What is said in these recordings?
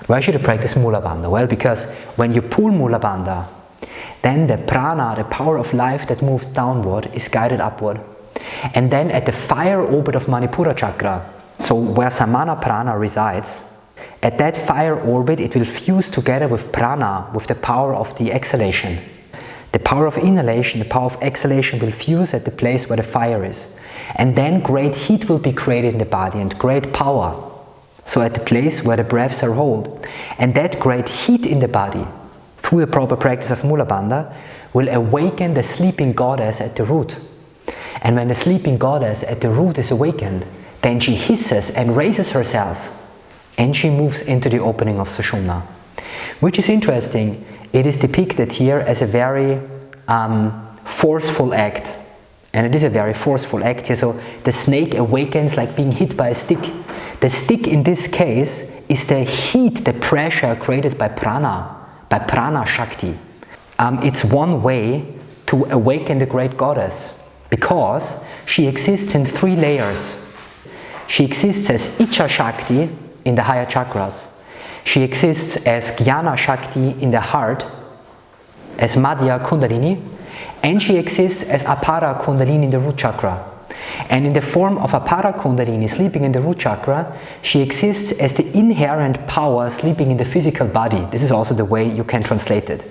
Why should you practice Mulabandha? Well, because when you pull Mulabandha, then the prana, the power of life that moves downward, is guided upward. And then at the fire orbit of Manipura chakra, so where Samana prana resides, at that fire orbit it will fuse together with prana, with the power of the exhalation. The power of inhalation, the power of exhalation will fuse at the place where the fire is. And then great heat will be created in the body and great power. So at the place where the breaths are held. And that great heat in the body, through the proper practice of Mulabandha, will awaken the sleeping goddess at the root. And when the sleeping goddess at the root is awakened, then she hisses and raises herself, and she moves into the opening of Sushumna. Which is interesting. It is depicted here as a very forceful act. And it is a very forceful act here. So the snake awakens like being hit by a stick. The stick in this case is the heat, the pressure created by prana Shakti. It's one way to awaken the great goddess, because she exists in 3 layers. She exists as Icha Shakti in the higher chakras. She exists as Jnana Shakti in the heart, as Madhya Kundalini, and she exists as Apara Kundalini in the root chakra. And in the form of Apara Kundalini sleeping in the root chakra, she exists as the inherent power sleeping in the physical body. This is also the way you can translate it.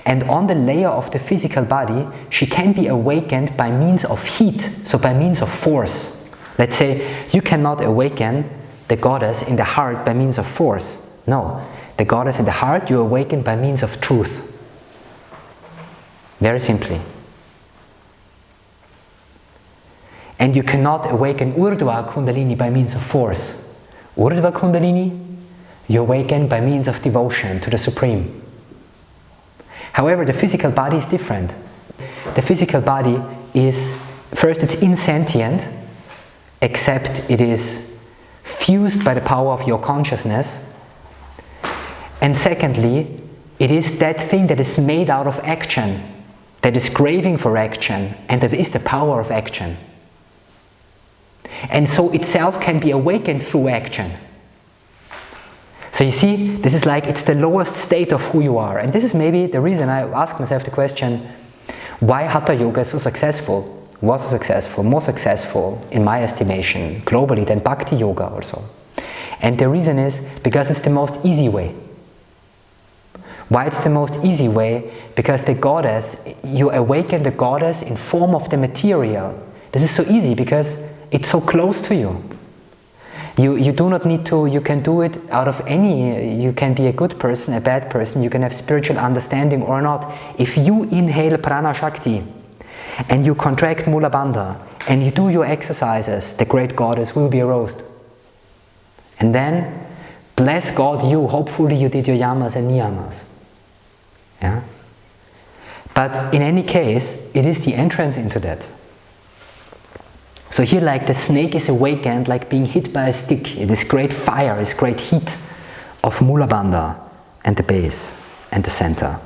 And on the layer of the physical body, she can be awakened by means of heat, so by means of force. Let's say you cannot awaken the goddess in the heart by means of force. No, the goddess in the heart you awaken by means of truth. Very simply. And you cannot awaken Urdhva Kundalini by means of force. Urdhva Kundalini, you awaken by means of devotion to the Supreme. However, the physical body is different. The physical body is, first, it's insentient, except it is fused by the power of your consciousness. And secondly, it is that thing that is made out of action, that is craving for action, and that is the power of action. And so itself can be awakened through action. So you see, this is like, it's the lowest state of who you are. And this is maybe the reason I ask myself the question, why Hatha Yoga is so successful, was so successful, more successful in my estimation, globally, than Bhakti Yoga also. And the reason is because it's the most easy way. Why it's the most easy way? Because the goddess, you awaken the goddess in form of the material. This is so easy because it's so close to you. You do not need to, you can do it out of any, you can be a good person, a bad person, you can have spiritual understanding or not. If you inhale prana Shakti and you contract Mulabandha and you do your exercises, the great goddess will be aroused. And then, bless God you, hopefully you did your yamas and niyamas. Yeah? But in any case, it is the entrance into that. So here, like the snake is awakened like being hit by a stick. It is great fire, it's great heat of Mulabandha and the base and the center.